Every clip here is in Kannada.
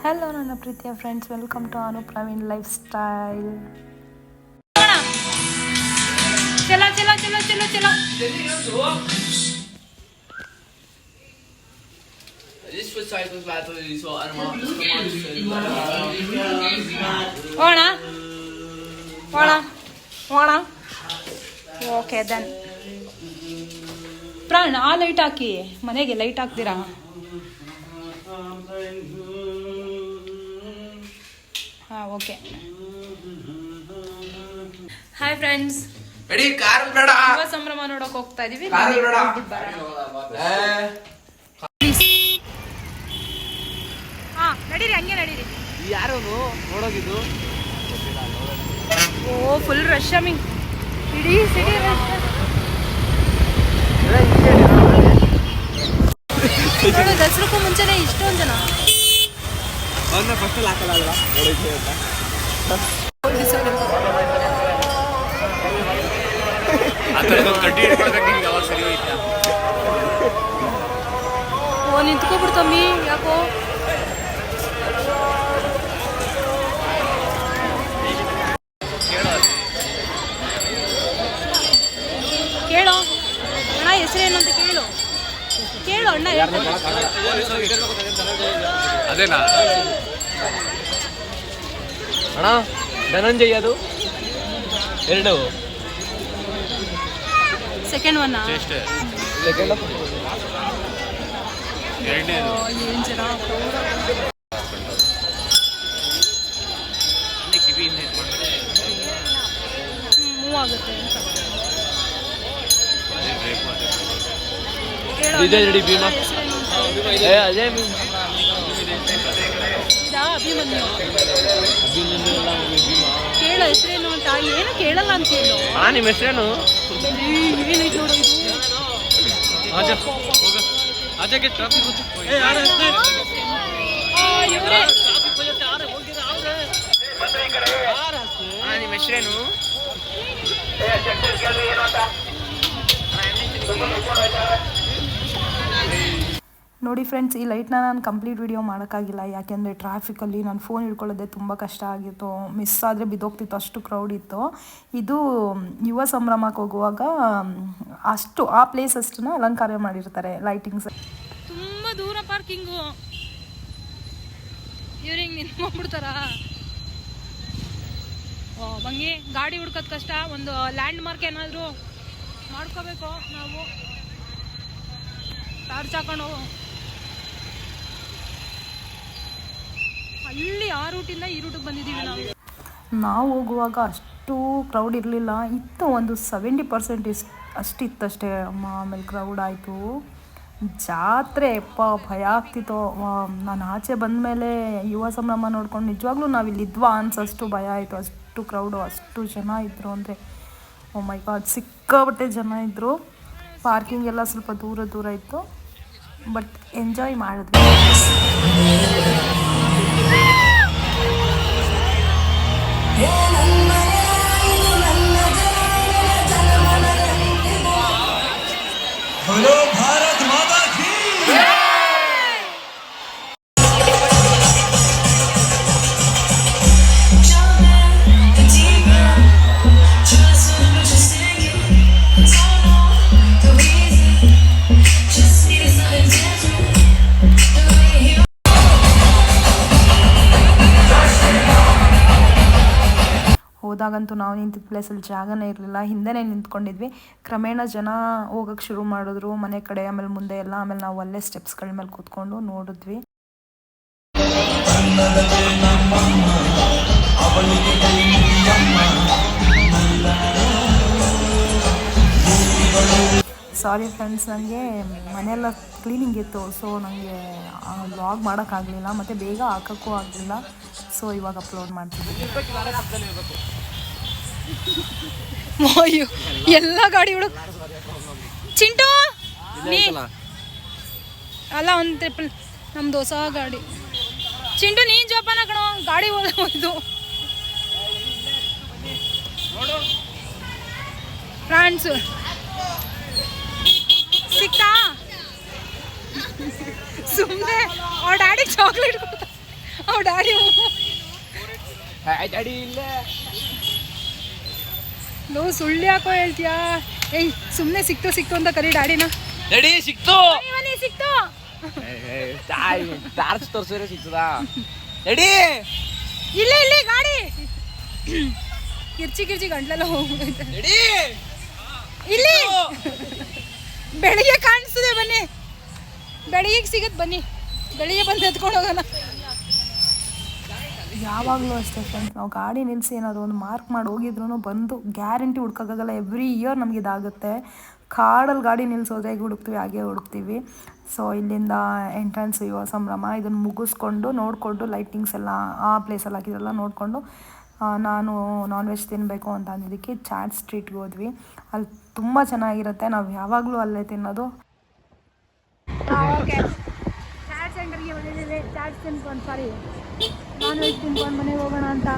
ಹಲೋ ನನ್ನ ಪ್ರೀತಿಯ friends, welcome to Anu Praveen lifestyle. ಚಲೋ ಚಲೋ ಚಲೋ ಚಲೋ ಚಲೋ ಓಣ ಓಣ ಓಣ. ಓಕೆ ದೆನ್ ಪ್ರಾಣ್, ಆ ಲೈಟ್ ಹಾಕಿ, ಮನೆಗೆ ಲೈಟ್ ಹಾಕ್ತೀರಾ? ಹಾಂ, ಓಕೆ. ಹಾಯ್ ಫ್ರೆಂಡ್ಸ್, ಯುವ ಸಂಭ್ರಮ ನೋಡಕ್ ಹೋಗ್ತಾ ಇದೀವಿ. ಹಾ, ನಡೀರಿ, ಹಂಗೆ ನಡೀರಿ. ಯಾರು ನೋಡೋಗಿದ್ದು? ಓ, ಫುಲ್ ರಶ್ ಅಮ್ಮಿ, ಇಡೀ ಸಿಟಿ ರಶ್. ನೋಡು, ದಸರಕ್ಕೂ ಮುಂಚೆನೆ ಇಷ್ಟೊಂದು ಜನ. ಫಸ್ಟ್ ಹಾಕಲ್ಲ ಓ, ನಿಂತ್ಕೊಬಿಡ್ತಮ್ಮಿ, ಯಾಕೋ? ಕೇಳೋ ಅಣ್ಣ, ಹೆಸರೇನು ಅಂತ ಕೇಳು. ಕೇಳು ಅಣ್ಣ, ಅದೇನಾ ಅಣ್ಣ? ಧನಂಜಯ್ ಅದು ಎರಡು ಸೆಕೆಂಡ್ ಒನ್. ಸೆಕೆಂಡ್ ಏನು ಜನ ಮೂವ್ ಆಗುತ್ತೆ ಅಂತ. ಅಭಿಮನ್ಯು, ಕೇಳೋ ಹೆಸರೇನು ಅಂತ. ಏನು ಕೇಳಲ್ಲ ಅಂತ ಹೇಳು. ನಿಮ್ಮ ಹೆಸರೇನು? ಏನೈತೆ ನೋಡು ಇದು. ನಿಮ್ಮ ಹೆಸರೇನು? ನೋಡಿ ಫ್ರೆಂಡ್ಸ್, ಈ ಲೈಟ್ನ ನಾನು ಕಂಪ್ಲೀಟ್ ವಿಡಿಯೋ ಮಾಡೋಕ್ಕಾಗಿಲ್ಲ, ಯಾಕೆಂದರೆ ಟ್ರಾಫಿಕಲ್ಲಿ ನಾನು ಫೋನ್ ಹಿಡ್ಕೊಳ್ಳೋದೇ ತುಂಬ ಕಷ್ಟ ಆಗಿತ್ತು. ಮಿಸ್ ಆದರೆ ಬಿದ್ದೋಗ್ತಿತ್ತು, ಅಷ್ಟು ಕ್ರೌಡ್ ಇತ್ತು. ಇದು ಯುವ ಸಂಭ್ರಮಕ್ಕೆ ಹೋಗುವಾಗ ಅಷ್ಟು ಆ ಪ್ಲೇಸ್ ಅಷ್ಟನ್ನ ಅಲಂಕಾರ ಮಾಡಿರ್ತಾರೆ ಲೈಟಿಂಗ್ಸ್. ತುಂಬ ದೂರ ಪಾರ್ಕಿಂಗು. ಇವ್ರಿಗೆ ನಿಂತ್ಕೊಂಡ್ಬಿಡ್ತಾರ. ಓ ಬಂಗಿ, ಗಾಡಿ ಹುಡ್ಕೋದು ಕಷ್ಟ. ಒಂದು ಲ್ಯಾಂಡ್ ಮಾರ್ಕ್ ಏನಾದರೂ ಮಾಡ್ಕೋಬೇಕು ನಾವು. ಟಾರ್ಚ್ ಹಾಕೊಂಡು ಅಲ್ಲಿ ಆ ರೂಟಿಂದ ಈ ರೂಟಿಗೆ ಬಂದಿದ್ದೀವಿ ನಾವು ಹೋಗುವಾಗ ಅಷ್ಟು ಕ್ರೌಡ್ ಇರಲಿಲ್ಲ, ಇತ್ತು ಒಂದು 70% ಅಷ್ಟಿತ್ತಷ್ಟೇ. ಆಮೇಲೆ ಕ್ರೌಡ್ ಆಯಿತು. ಜಾತ್ರೆ ಅಪ್ಪ ಭಯ ಆಗ್ತಿತ್ತು. ನಾನು ಆಚೆ ಬಂದಮೇಲೆ ಯುವ ಸಂಭ್ರಮ ನೋಡ್ಕೊಂಡು ನಿಜವಾಗ್ಲೂ ನಾವಿಲ್ಲಿದ್ವಾ ಅನ್ಸಷ್ಟು ಭಯ ಆಯಿತು. ಅಷ್ಟು ಕ್ರೌಡು, ಅಷ್ಟು ಜನ ಇದ್ದರು ಅಂದರೆ, ಓ ಮೈ ಗಾಡ್, ಸಿಕ್ಕಾಪಟ್ಟೆ ಜನ ಇದ್ದರು. ಪಾರ್ಕಿಂಗ್ ಎಲ್ಲ ಸ್ವಲ್ಪ ದೂರ ದೂರ ಇತ್ತು, ಬಟ್ ಎಂಜಾಯ್ ಮಾಡಿದ್ವಿ. ಹೋದಾಗಂತೂ ನಾವು ನಿಂತಿದ್ದ ಪ್ಲೇಸಲ್ಲಿ ಜಾಗನೇ ಇರಲಿಲ್ಲ, ಹಿಂದೆನೇ ನಿಂತ್ಕೊಂಡಿದ್ವಿ. ಕ್ರಮೇಣ ಜನ ಹೋಗೋಕ್ಕೆ ಶುರು ಮಾಡಿದ್ರು ಮನೆ ಕಡೆ, ಆಮೇಲೆ ಮುಂದೆ ಎಲ್ಲ. ಆಮೇಲೆ ನಾವು ಅಲ್ಲೇ ಸ್ಟೆಪ್ಸ್ಗಳ ಮೇಲೆ ಕೂತ್ಕೊಂಡು ನೋಡಿದ್ವಿ. ಸಾರಿ ಫ್ರೆಂಡ್ಸ್, ನನಗೆ ಮನೆಯೆಲ್ಲ ಕ್ಲೀನಿಂಗ್ ಇತ್ತು, ಸೊ ನನಗೆ ವ್ಲಾಗ್ ಮಾಡೋಕ್ಕಾಗಲಿಲ್ಲ, ಮತ್ತು ಬೇಗ ಹಾಕೋಕ್ಕೂ ಆಗಲಿಲ್ಲ. ಸೊ ಇವಾಗ ಅಪ್ಲೋಡ್ ಮಾಡ್ತೀನಿ. ಎಲ್ಲ ಗಾಡಿ ಹುಡುಗ ಚಿಂಟು ಅಲ್ಲ, ಒಂದು ಟ್ರಿಪಲ್ ನಮ್ದು ಹೊಸ ಗಾಡಿ. ಚಿಂಟು ನೀನು ಜೋಪಾನ ಕಣೋ, ಗಾಡಿ ಹೋಯ್ತು. ಫ್ರಾನ್ಸ್ ಸಿಕ್ತಾ? ಸುಮ್ಮನೆ ಅವ್ರ ಡ್ಯಾಡಿಗೆ ಚಾಕ್ಲೇಟ್ ಕೊಡ್ತಾ, ಅವ್ರ ಡ್ಯಾಡಿ ಇಲ್ಲೇ. ಲೋ ಸುಳ್ಳು ಯಾಕೋ ಹೇಳ್ತೀಯಾ? ಏಯ್ ಸುಮ್ಮನೆ ಸಿಕ್ತು ಅಂತ ಕರಿ ಡ್ಯಾಡಿನ. ಡ್ಯಾಡಿ ಸಿಕ್ತು. ಬನ್ನಿ ಸಿಕ್ತು. ಟಾರ್ಚ್ ತೋರಿಸಿದ್ರೆ ಸಿಗ್ತದಾ? ಡ್ಯಾಡಿ ಇಲ್ಲಿ ಗಾಡಿ ಕಿರ್ಚಿ ಗಂಟ್ಲೆಲ್ಲ ಹೋಗ್ತೈತೆ. ಡ್ಯಾಡಿ ಇಲ್ಲಿ ಬೆಳಿಗ್ಗೆ ಕಾಣಿಸ್ತದೆ, ಬನ್ನಿ ಬೆಳಿಗ್ಗೆ ಸಿಗತ್, ಬನ್ನಿ ಬೆಳಿಗ್ಗೆ ಬಂದು ಎತ್ಕೊಂಡು ಹೋಗೋಣ. ಯಾವಾಗಲೂ ಅಷ್ಟೇ ಫ್ರೆಂಡ್ಸ್, ನಾವು ಗಾಡಿ ನಿಲ್ಲಿಸಿ ಏನಾದರೂ ಒಂದು ಮಾರ್ಕ್ ಮಾಡಿ ಹೋಗಿದ್ರು ಬಂದು ಗ್ಯಾರಂಟಿ ಹುಡ್ಕೋಕ್ಕಾಗಲ್ಲ. ಎವ್ರಿ ಇಯರ್ ನಮಗೆ ಇದಾಗುತ್ತೆ. ಕಾಡಲ್ಲಿ ಗಾಡಿ ನಿಲ್ಲಿಸೋದ್ರೆ ಹೇಗೆ ಹುಡುಕ್ತೀವಿ ಹಾಗೆ ಹುಡುಕ್ತೀವಿ. ಸೊ ಇಲ್ಲಿಂದ ಎಂಟ್ರೆನ್ಸ್ ಯುವ ಸಂಭ್ರಮ ಇದನ್ನು ಮುಗಿಸ್ಕೊಂಡು ನೋಡಿಕೊಂಡು ಲೈಟಿಂಗ್ಸ್ ಎಲ್ಲ ಆ ಪ್ಲೇಸಲ್ಲಿ ಹಾಕಿದ್ರೆಲ್ಲ ನೋಡಿಕೊಂಡು ನಾನು ನಾನ್ ವೆಜ್ ತಿನ್ನಬೇಕು ಅಂತ ಅಂದಿದ್ದಕ್ಕೆ ಚಾಟ್ ಸ್ಟ್ರೀಟ್ಗೆ ಹೋದ್ವಿ. ಅಲ್ಲಿ ತುಂಬ ಚೆನ್ನಾಗಿರುತ್ತೆ. ನಾವು ಯಾವಾಗಲೂ ಅಲ್ಲೇ ತಿನ್ನೋದು. ಓಕೆ, ಚಾಟ್ ಸೆಂಟರ್ಗೆ ಬಂದಿದ್ದೀವಿ. ಚಾಟ್ ತಿನ್ಕೊಂಡು ಸಾರಿ ನಾನ್ ವೆಜ್ ತಿನ್ಕೊಂಡು ಮನೆಗೆ ಹೋಗೋಣ ಅಂತ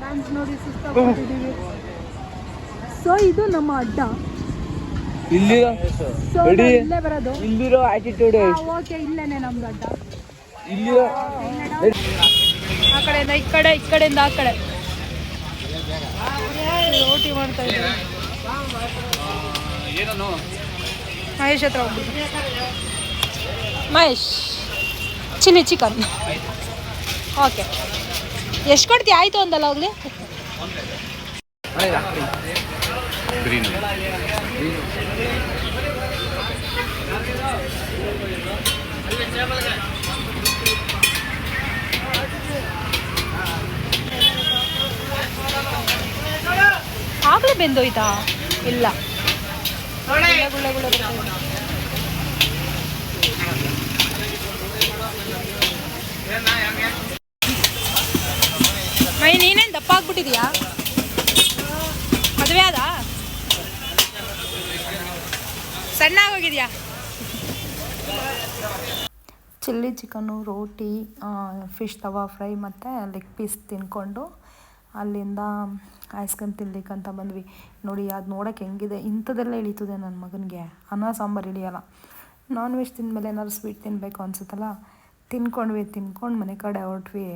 ಡ್ಯಾನ್ಸ್ ನೋಡಿ ಸುಸ್ತಾಗ್ಬಿಟ್ಟಿದ್ದೀವಿ. ಸೊ ಇದು ನಮ್ಮ ಅಡ್ಡ. ಇಲ್ಲಿ ಸೊ ಇಲ್ಲೇ ಬರೋದು. ಇಲ್ಲಿರೋ ಆಟಿಟ್ಯೂಡ್ ಓಕೆ, ಇಲ್ಲೇನೆ ನಮ್ದು ಅಡ್ಡ. ಇಲ್ಲಿ ಆ ಕಡೆಯಿಂದ ಈ ಕಡೆ, ಈ ಕಡೆಯಿಂದ ಆ ಕಡೆ ರೋಟಿ ಮಾಡ್ತಾ ಇದ್ದೀವಿ. ಏನೋ ಮಹೇಶ್ ಹತ್ರ ಹೋಗ್ಬಿಟ್ಟು, ಮಹೇಶ್ ಚಿಲ್ಲಿ ಚಿಕನ್. ಓಕೆ, ಎಷ್ಟು ಕೊಡ್ತೀಯ? ಆಯಿತು ಅಂದಲ್ಲ ಹೋಗ್ಲಿ. ಆಗಲೇ ಬೆಂದೋಯ್ತಾ? ಇಲ್ಲ, ಗುಳ್ಳೆ ಬರ್ತಾ ಇದೆ. ಮೈ ನೀನೇನು ದಪ್ಪ ಆಗ್ಬಿಟ್ಟಿದ್ಯಾ? ಮದುವೆ ಅದ? ಸಣ್ಣ ಆಗೋಗಿದ್ಯಾ? ಚಿಲ್ಲಿ ಚಿಕನ್ನು, ರೋಟಿ, ಫಿಶ್ ತವಾ ಫ್ರೈ ಮತ್ತು ಲೆಗ್ ಪೀಸ್ ತಿನ್ಕೊಂಡು ಅಲ್ಲಿಂದ ಐಸ್ ಕ್ರೀಮ್ ತಿನ್ಲಿಕ್ಕಂತ ಬಂದ್ವಿ. ನೋಡಿ ಅದು ನೋಡೋಕೆ ಹೆಂಗಿದೆ, ಇಂಥದ್ದೆಲ್ಲ ಇಳೀತದೆ ನನ್ನ ಮಗನಿಗೆ. ಅನ್ನ ಸಾಂಬಾರು ಇಳಿಯಲ್ಲ. ನಾನ್ ವೆಜ್ ತಿಂದಮೇಲೆ ಏನಾದ್ರು ಸ್ವೀಟ್ ತಿನ್ನಬೇಕು ಅನ್ಸುತ್ತಲ್ಲ, ತಿನ್ಕೊಂಡು ಮನೆ ಕಡೆ ಹೊರಟ್ವಿ.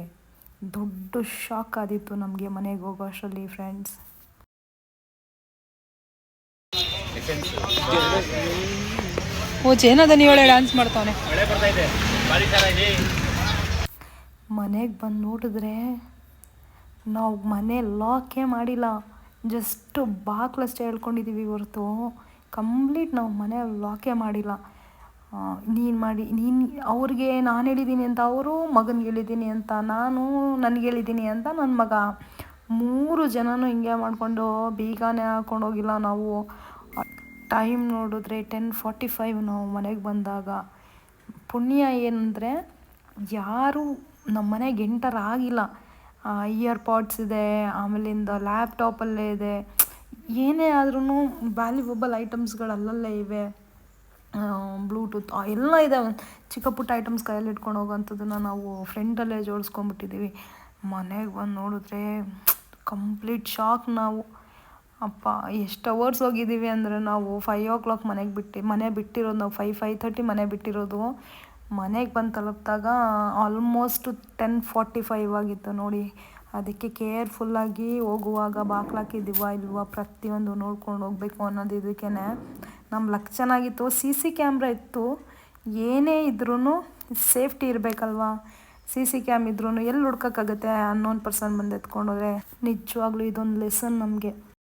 ದೊಡ್ಡ ಶಾಕ್ ಆದಿತ್ತು ನಮಗೆ ಮನೆಗೆ ಹೋಗೋ ಅಷ್ಟರಲ್ಲಿ ಫ್ರೆಂಡ್ಸ್. ಓ ಜೇನದ ನೀವಳೆ ಡ್ಯಾನ್ಸ್ ಮಾಡ್ತಾವನೆ. ಮನೆಗೆ ಬಂದು ನೋಡಿದ್ರೆ ನಾವು ಮನೆ ಲಾಕೇ ಮಾಡಿಲ್ಲ, ಜಸ್ಟ್ ಬಾಕ್ಲಷ್ಟೇ ಹೇಳ್ಕೊಂಡಿದ್ದೀವಿ ಹೊರತು ಕಂಪ್ಲೀಟ್ ನಾವು ಮನೆ ಲಾಕೇ ಮಾಡಿಲ್ಲ. ನೀನು ಅವ್ರಿಗೆ ನಾನು ಹೇಳಿದ್ದೀನಿ ಅಂತ ಅವರು, ಮಗನಿಗೆ ಹೇಳಿದ್ದೀನಿ ಅಂತ ನಾನು, ನನಗೆ ಹೇಳಿದ್ದೀನಿ ಅಂತ ನನ್ನ ಮಗ, 3 ಜನನೂ ಹಿಂಗೆ ಮಾಡಿಕೊಂಡು ಬೀಗಾನೇ ಹಾಕ್ಕೊಂಡೋಗಿಲ್ಲ ನಾವು. ಟೈಮ್ ನೋಡಿದ್ರೆ 10:45 ನಾವು ಮನೆಗೆ ಬಂದಾಗ. ಪುಣ್ಯ ಏನಂದರೆ ಯಾರೂ ನಮ್ಮ ಮನೆಗೆ ಎಂಟರ್ ಆಗಿಲ್ಲ. ಇಯರ್ಪಾಡ್ಸ್ ಇದೆ, ಆಮೇಲಿಂದ ಲ್ಯಾಪ್ಟಾಪಲ್ಲೇ ಇದೆ, ಏನೇ ಆದ್ರೂ ವ್ಯಾಲ್ಯೂಬಲ್ ಐಟಮ್ಸ್ಗಳು ಅಲ್ಲಲ್ಲೇ ಇವೆ. ಬ್ಲೂಟೂತ್ ಎಲ್ಲ ಇದೆ. ಚಿಕ್ಕ ಪುಟ್ಟ ಐಟಮ್ಸ್ ಕೈಯಲ್ಲಿ ಇಟ್ಕೊಂಡು ಹೋಗೋವಂಥದ್ದನ್ನು ನಾವು ಫ್ರೆಂಡಲ್ಲೇ ಜೋಡಿಸ್ಕೊಂಡ್ಬಿಟ್ಟಿದ್ದೀವಿ. ಮನೆಗೆ ಬಂದು ನೋಡಿದ್ರೆ ಕಂಪ್ಲೀಟ್ ಶಾಕ್ ನಾವು. ಅಪ್ಪ ಎಷ್ಟು ಅವರ್ಸ್ ಹೋಗಿದ್ದೀವಿ ಅಂದರೆ ನಾವು 5 o'clock ಮನೆ ಬಿಟ್ಟಿರೋದು ನಾವು. 5:30 ಮನೆ ಬಿಟ್ಟಿರೋದು. ಮನೆಗೆ ಬಂದು ತಲುಪಿದಾಗ ಆಲ್ಮೋಸ್ಟ್ 10:45 ಆಗಿತ್ತು ನೋಡಿ. ಅದಕ್ಕೆ ಕೇರ್ಫುಲ್ಲಾಗಿ ಹೋಗುವಾಗ ಬಾಕ್ಲಾಕಿದ್ದೀವ ಇಲ್ವಾ ಪ್ರತಿಯೊಂದು ನೋಡ್ಕೊಂಡು ಹೋಗಬೇಕು ಅನ್ನೋದು. ಇದಕ್ಕೇ ನಮ್ಮ ಲಕ್ ಚೆನ್ನಾಗಿತ್ತು. CC ಕ್ಯಾಮ್ರಾ ಇತ್ತು. ಏನೇ ಇದ್ರೂ ಸೇಫ್ಟಿ ಇರಬೇಕಲ್ವಾ. CC ಕ್ಯಾಮ್ ಇದ್ರೂ ಎಲ್ಲಿ ಹುಡ್ಕೋಕ್ಕಾಗುತ್ತೆ? ಅನ್ನೋನ್ ಪರ್ಸನ್ ಬಂದು ಎತ್ಕೊಂಡೋದ್ರೆ. ನಿಜವಾಗ್ಲೂ ಇದೊಂದು ಲೆಸನ್ ನಮಗೆ.